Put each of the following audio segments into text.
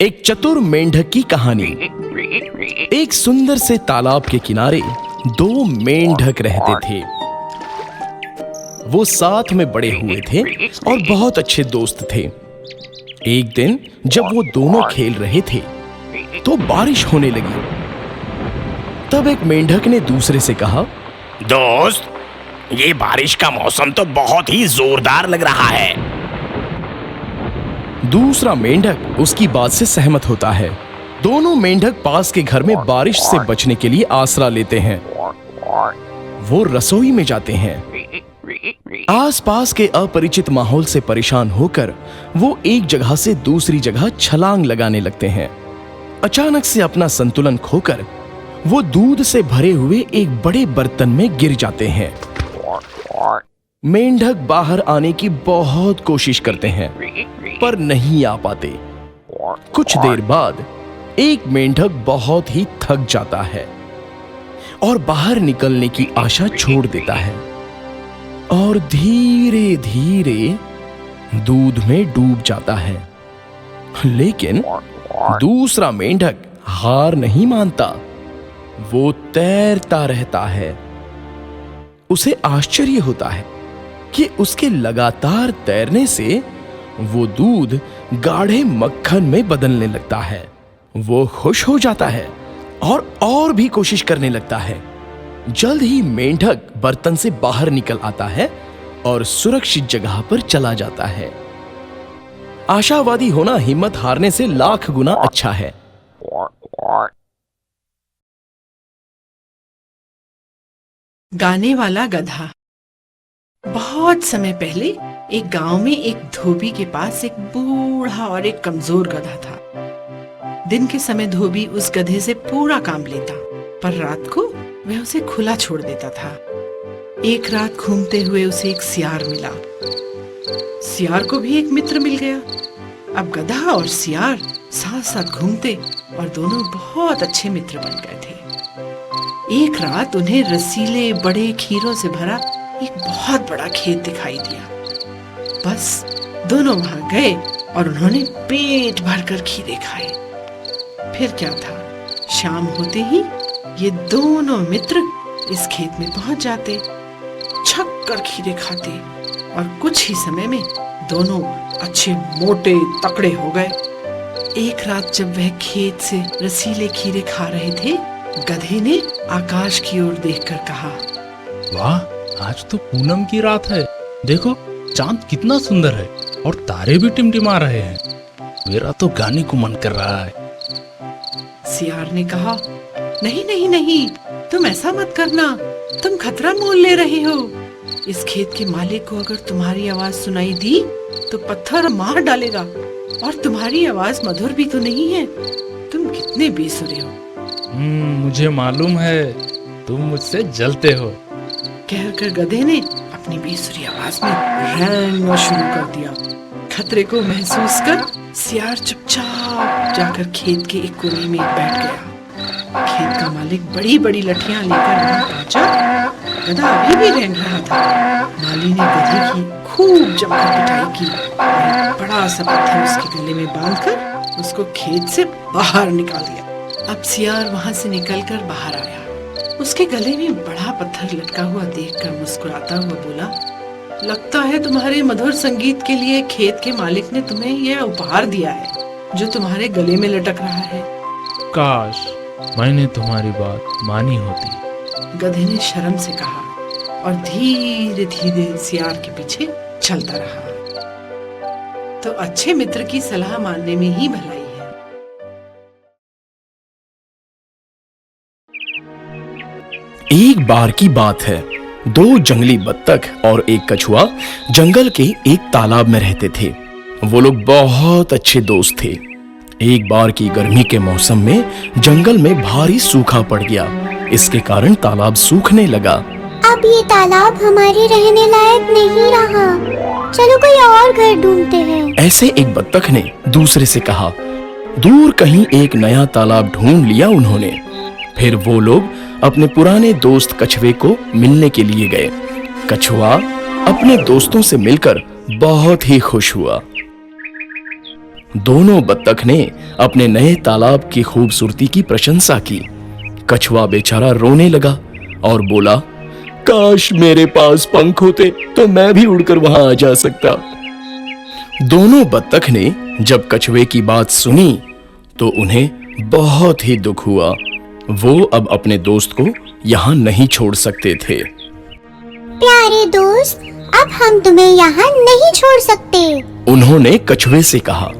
एक चतुर मेंढक की कहानी। एक सुंदर से तालाब के किनारे दो मेंढक रहते थे। वो साथ में बड़े हुए थे और बहुत अच्छे दोस्त थे। एक दिन जब वो दोनों खेल रहे थे तो बारिश होने लगी। तब एक मेंढक ने दूसरे से कहा, दोस्त, ये बारिश का मौसम तो बहुत ही जोरदार लग रहा है। दूसरा मेंढक उसकी बात से सहमत होता है। दोनों मेंढक पास के घर में बारिश से बचने के लिए आसरा लेते हैं। वो रसोई में जाते हैं। आसपास के अपरिचित माहौल से परेशान होकर वो एक जगह से दूसरी जगह छलांग लगाने लगते हैं। अचानक से अपना संतुलन खोकर वो दूध से भरे हुए एक बड़े बर्तन में गिर जाते हैं। मेंढक बाहर आने की बहुत कोशिश करते हैं पर नहीं आ पाते। कुछ देर बाद एक मेंढक बहुत ही थक जाता है और बाहर निकलने की आशा छोड़ देता है और धीरे धीरे दूध में डूब जाता है। लेकिन दूसरा मेंढक हार नहीं मानता। वो तैरता रहता है। उसे आश्चर्य होता है कि उसके लगातार तैरने से वो दूध गाढ़े मक्खन में बदलने लगता है। वो खुश हो जाता है और भी कोशिश करने लगता है। जल्द ही मेंढक बर्तन से बाहर निकल आता है और सुरक्षित जगह पर चला जाता है। आशावादी होना हिम्मत हारने से लाख गुना अच्छा है। गाने वाला गधा। बहुत समय पहले एक गांव में एक धोबी के पास एक बूढ़ा और एक कमजोर गधा था। दिन के समय धोबी उस गधे से पूरा काम लेता, पर रात को वह उसे खुला छोड़ देता था। एक रात घूमते हुए उसे एक सियार मिला। सियार को भी एक मित्र मिल गया। अब गधा और सियार साथ साथ घूमते और दोनों बहुत अच्छे मित्र बन गए थे। एक रात उन्हें रसीले बड़े खीरों से भरा एक बहुत बड़ा खेत दिखाई दिया। बस दोनों वहां गए और उन्होंने पेट भरकर खीरे खाए। फिर क्या था, शाम होते ही ये दोनों मित्र इस खेत में पहुंच जाते, छक कर खीरे खाते और कुछ ही समय में दोनों अच्छे मोटे तकड़े हो गए। एक रात जब वह खेत से रसीले खीरे खा रहे थे, गधे ने आकाश की ओर देखकर कहा, वाह, आज तो पूनम की रात है। देखो, चांद कितना सुंदर है और तारे भी टिमटिमा रहे हैं। मेरा तो गाने को मन कर रहा है। सियार ने कहा, नहीं नहीं नहीं, तुम ऐसा मत करना। तुम खतरा मोल ले रहे हो। इस खेत के मालिक को अगर तुम्हारी आवाज सुनाई दी तो पत्थर मार डालेगा, और तुम्हारी आवाज मधुर भी तो नहीं है। तुम कितने बेसुरे हो। मुझे मालूम है, तुम मुझसे जलते हो। कहकर गधे ने अपनी बेसुरी आवाज में रेंगना शुरू कर दिया। खतरे को महसूस कर सियार चुपचाप जाकर खेत के एक कोने में बैठ गया। खेत का मालिक बड़ी बड़ी लठियां लेकर वहां पहुंचा। गधा अभी भी रेंग रहा था। माली ने गधे की खूब जमकर पिटाई की और एक बड़ा सा पत्थर उसके गले में बांधकर उसको खेत से बाहर निकाल दिया। अब सियार वहां से निकलकर बाहर आया। उसके गले में बड़ा पत्थर लटका हुआ देखकर मुस्कुराता हुआ बोला, लगता है तुम्हारे मधुर संगीत के लिए खेत के मालिक ने तुम्हें यह उपहार दिया है जो तुम्हारे गले में लटक रहा है। काश मैंने तुम्हारी बात मानी होती। गधे ने शर्म से कहा और धीरे धीरे सियार के पीछे चलता रहा। तो अच्छे मित्र की सलाह मानने में ही भलाई है। एक बार की बात है, दो जंगली बत्तख और एक कछुआ जंगल के एक तालाब में रहते थे। वो लोग बहुत अच्छे दोस्त थे। एक बार की गर्मी के मौसम में जंगल में भारी सूखा पड़ गया। इसके कारण तालाब सूखने लगा। अब ये तालाब हमारे रहने लायक नहीं रहा। चलो कोई और घर ढूंढते हैं। ऐसे एक बत्तख ने दूसरे से कहा। दूर कहीं एक नया तालाब ढूंढ लिया उन्होंने। फिर वो लोग अपने पुराने दोस्त कछुए को मिलने के लिए गए। कछुआ अपने दोस्तों से मिलकर बहुत ही खुश हुआ। दोनों बत्तख ने अपने नए तालाब की खूबसूरती की प्रशंसा की। कछुआ बेचारा रोने लगा और बोला, काश मेरे पास पंख होते तो मैं भी उड़कर वहां आ जा सकता। दोनों बत्तख ने जब कछुए की बात सुनी तो उन्हें बहुत ही दुख हुआ। वो अब अपने दोस्त को यहाँ नहीं छोड़ सकते थे। प्यारे दोस्त, अब हम तुम्हें यहाँ नहीं छोड़ सकते। उन्होंने कछुए से कहा।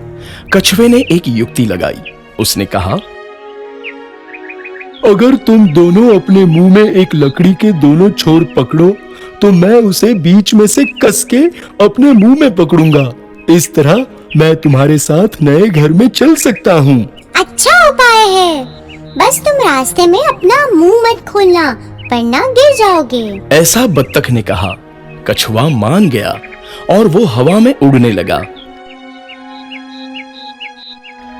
कछुए ने एक युक्ति लगाई। उसने कहा, अगर तुम दोनों अपने मुंह में एक लकड़ी के दोनों छोर पकड़ो तो मैं उसे बीच में से कस के अपने मुंह में पकड़ूंगा। इस तरह मैं तुम्हारे साथ नए घर में चल सकता हूँ। अच्छा उपाय है, बस तुम रास्ते में अपना मुंह मत खोलना वरना गिर जाओगे। ऐसा बत्तख ने कहा। कछुआ मान गया और वो हवा में उड़ने लगा।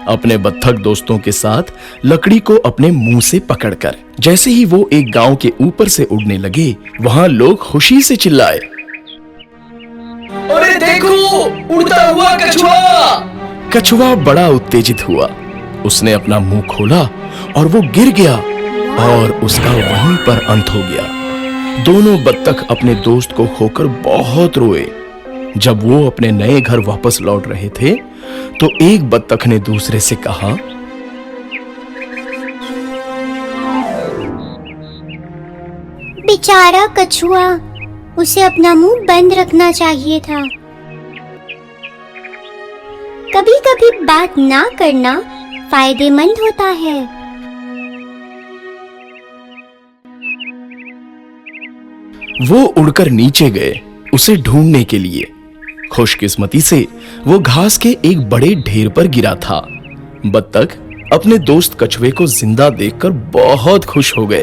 अपने बत्तख दोस्तों के साथ लकड़ी को अपने मुंह से पकड़कर जैसे ही वो एक गांव के ऊपर से उड़ने लगे, वहां लोग खुशी से चिल्लाए, अरे देखो, उड़ता हुआ कछुआ! कछुआ बड़ा उत्तेजित हुआ। उसने अपना मुंह खोला और वो गिर गया और उसका वहीं पर अंत हो गया। दोनों बत्तख अपने दोस्त को खोकर बहुत रोए। जब वो अपने नए घर वापस लौट रहे थे तो एक बत्तख ने दूसरे से कहा, बेचारा कछुआ, उसे अपना मुंह बंद रखना चाहिए था। कभी कभी बात ना करना फायदेमंद होता है। वो उड़कर नीचे गए उसे ढूंढने के लिए। खुशकिस्मती से वो घास के एक बड़े ढेर पर गिरा था। बत्तख अपने दोस्त कछुए को जिंदा देखकर बहुत खुश हो गए।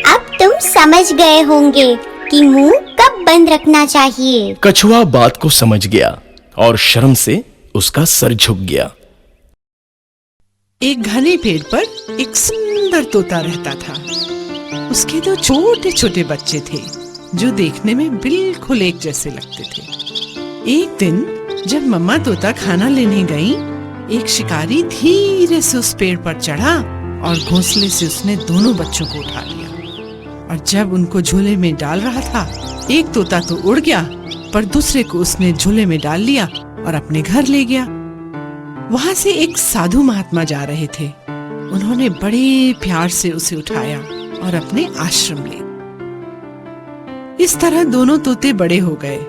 अब तुम समझ गए होंगे कि मुंह कब बंद रखना चाहिए। कछुआ बात को समझ गया और शर्म से उसका सर झुक गया। एक घने पेड़ पर एक सुंदर तोता रहता था। उसके दो छोटे छोटे बच्चे थे जो देखने में बिल्कुल एक जैसे लगते थे। एक दिन जब मम्मा तोता खाना लेने गई, एक शिकारी धीरे से उस पेड़ पर चढ़ा और घोंसले से उसने दोनों बच्चों को उठा लिया। और जब उनको झूले में डाल रहा था, एक तोता तो उड़ गया पर दूसरे को उसने झूले में डाल लिया और अपने घर ले गया। वहां से एक साधु महात्मा जा रहे थे। उन्होंने बड़े प्यार से उसे उठाया और अपने आश्रम ले। इस तरह दोनों तोते बड़े हो गए।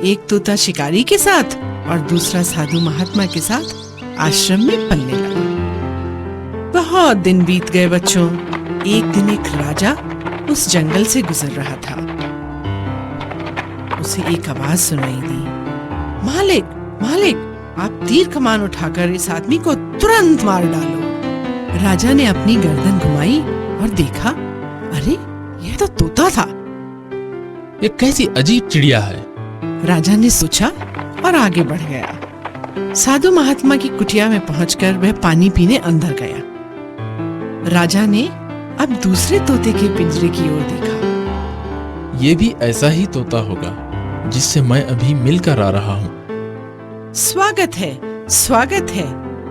एक तोता शिकारी के साथ और दूसरा साधु महात्मा के साथ आश्रम में पलने लगा। बहुत दिन बीत गए बच्चों। एक दिन एक राजा उस जंगल से गुजर रहा था। उसे एक आवाज सुनाई दी, मालिक, मालिक, आप तीर कमान उठाकर इस आदमी को तुरंत मार डालो। राजा ने अपनी गर्दन घुमाई और देखा, अरे यह तो तोता था। ये कैसी अजीब चिड़िया है। राजा ने सोचा और आगे बढ़ गया। साधु महात्मा की कुटिया में पहुंचकर वह पानी पीने अंदर गया। राजा ने अब दूसरे तोते के पिंजरे की ओर देखा। ये भी ऐसा ही तोता होगा जिससे मैं अभी मिलकर आ रहा हूँ। स्वागत है, स्वागत है,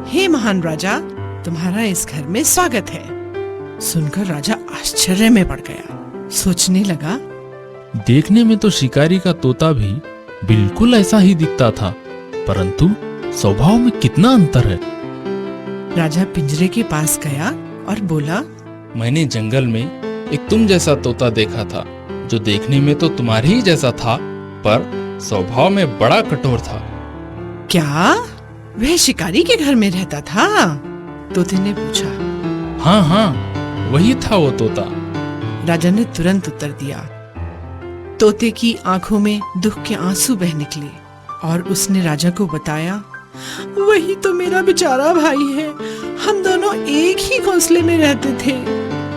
हे महान राजा, तुम्हारा इस घर में स्वागत है। सुनकर राजा आश्चर्य में पड़ गया। सोचने लगा, देखने में तो शिकारी का तोता भी बिल्कुल ऐसा ही दिखता था, परंतु स्वभाव में कितना अंतर है। राजा पिंजरे के पास गया और बोला, मैंने जंगल में एक तुम जैसा तोता देखा था, जो देखने में तो तुम्हारे ही जैसा था, पर स्वभाव में बड़ा कठोर था। क्या वह शिकारी के घर में रहता था? तोते ने पूछा। हाँ हाँ, वही था वो तोता। राजा ने तुरंत उत्तर दिया। तोते की आंखों में दुख के आंसू बह निकले और उसने राजा को बताया, वही तो मेरा बेचारा भाई है। हम दोनों एक ही घोंसले में रहते थे।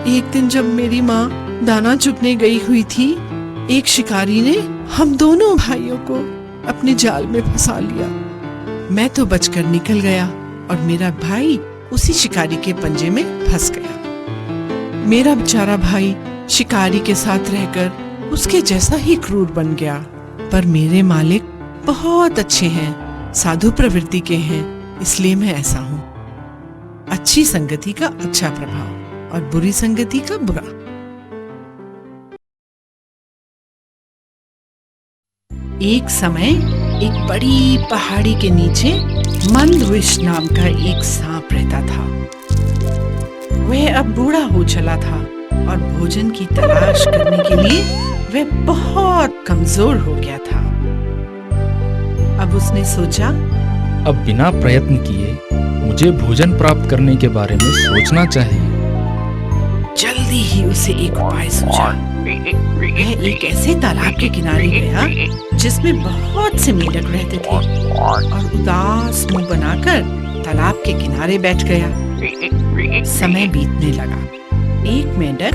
एक दिन जब मेरी माँ दाना चुगने गई हुई थी, एक शिकारी ने हम दोनों भाइयों को अपने जाल में फंसा लिया। मैं तो बचकर निकल गया और मेरा भाई उसी शिकारी के पंजे में फंस गया। मेरा बेचारा भाई शिकारी के साथ रहकर उसके जैसा ही क्रूर बन गया। पर मेरे मालिक बहुत अच्छे हैं, साधु प्रवृत्ति के हैं इसलिए मैं ऐसा हूं। अच्छी संगति का अच्छा प्रभाव और बुरी संगति का बुरा। एक समय एक बड़ी पहाड़ी के नीचे मंदविष नाम का एक सांप रहता था। वह अब बूढ़ा हो चला था और भोजन की तलाश करने के लिए वह बहुत कमजोर हो गया था। अब उसने सोचा, अब बिना प्रयत्न किए मुझे भोजन प्राप्त करने के बारे में सोचना चाहिए। जल्दी ही उसे एक उपाय सूझा। वह एक ऐसे तालाब के किनारे गया जिसमें बहुत से मेंढक रहते थे और उदास मुंह बनाकर तालाब के किनारे बैठ गया। समय बीतने लगा। एक मेंढक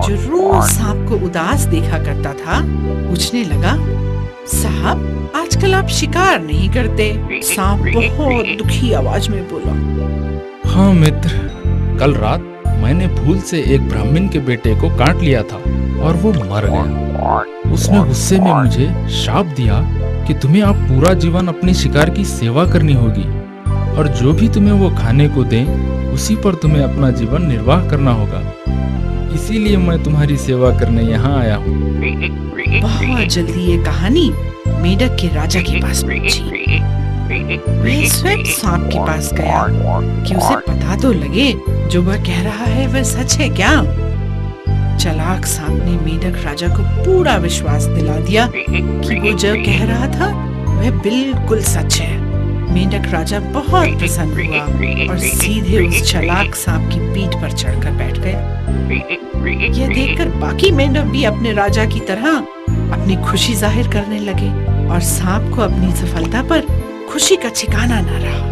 जो रोज सांप को उदास देखा करता था पूछने लगा, साहब आजकल आप शिकार नहीं करते? सांप बहुत दुखी आवाज में बोला। हाँ मित्र, कल रात मैंने भूल से एक ब्राह्मण के बेटे को काट लिया था और वो मर गया। उसने गुस्से में मुझे शाप दिया कि तुम्हें अब पूरा जीवन अपने शिकार की सेवा करनी होगी और जो भी तुम्हें वो खाने को दे उसी पर तुम्हें अपना जीवन निर्वाह करना होगा। इसीलिए मैं तुम्हारी सेवा करने यहाँ आया हूँ। बहुत जल्दी ये कहानी मेंढक के राजा के पास पहुंची। वह स्वयं सांप के पास गया कि उसे पता तो लगे जो वह कह रहा है वह सच है क्या। चालाक सांप ने मेंढक राजा को पूरा विश्वास दिला दिया कि वो जो कह रहा था वह बिल्कुल सच है। मेंढक राजा बहुत प्रसन्न हुआ और सीधे उस चालाक सांप की पीठ पर चढ़कर बैठ गया। यह देखकर बाकी मेंढक भी अपने राजा की तरह अपनी खुशी जाहिर करने लगे और सांप को अपनी सफलता पर खुशी का ठिकाना न रहा।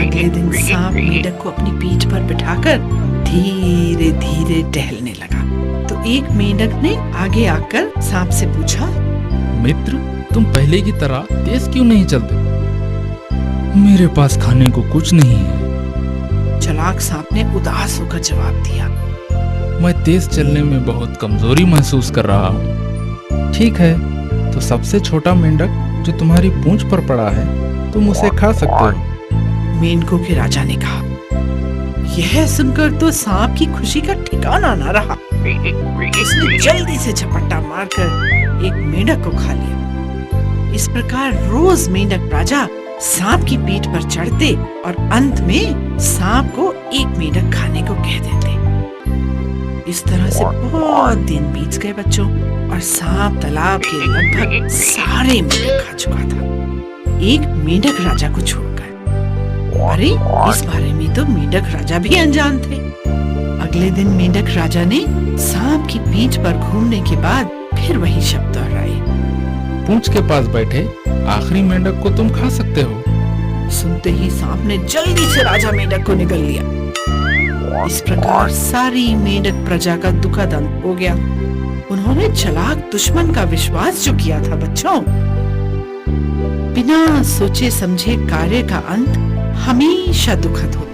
अगले दिन सांप मेंढक को अपनी पीठ पर बिठाकर धीरे धीरे टहलने लगा। तो एक मेंढक ने आगे आकर सांप से पूछा, मित्र, तुम पहले की तरह तेज क्यों नहीं चलते? मेरे पास खाने को कुछ नहीं है। चालाक सांप ने उदास होकर जवाब दिया, मैं तेज चलने में बहुत कमजोरी महसूस कर रहा हूँ। ठीक है, तो सबसे छोटा मेंढक जो तुम्हारी पूंछ पर पड़ा है तुम उसे खा सकते हो। मेंढकों के राजा ने कहा। यह सुनकर तो सांप की खुशी का ठिकाना न रहा। उसने जल्दी से झपट्टा मारकर एक मेंढक को खा लिया। इस प्रकार रोज मेंढक राजा सांप की पीठ पर चढ़ते और अंत में सांप को एक मेंढक खाने को कह देते। इस तरह से बहुत दिन बीत गए बच्चों और सांप तालाब के लगभग सारे मेंढक खा चुका था, एक मेंढक राजा को छोड़कर। अरे, इस बारे में तो मेंढक राजा भी अनजान थे। अगले दिन मेंढक राजा ने सांप की पीठ पर घूमने के बाद फिर वही शब्द दोहराए। पूंछ के पास बैठे आखिरी मेंढक को तुम खा सकते हो। सुनते ही सांप ने जल्दी से राजा मेंढक को निगल लिया। इस प्रकार सारी मेंढक प्रजा का दुखद अंत हो गया। उन्होंने चालाक दुश्मन का विश्वास जो किया था बच्चों, बिना सोचे समझे कार्य का अंत हमेशा दुखद होता है।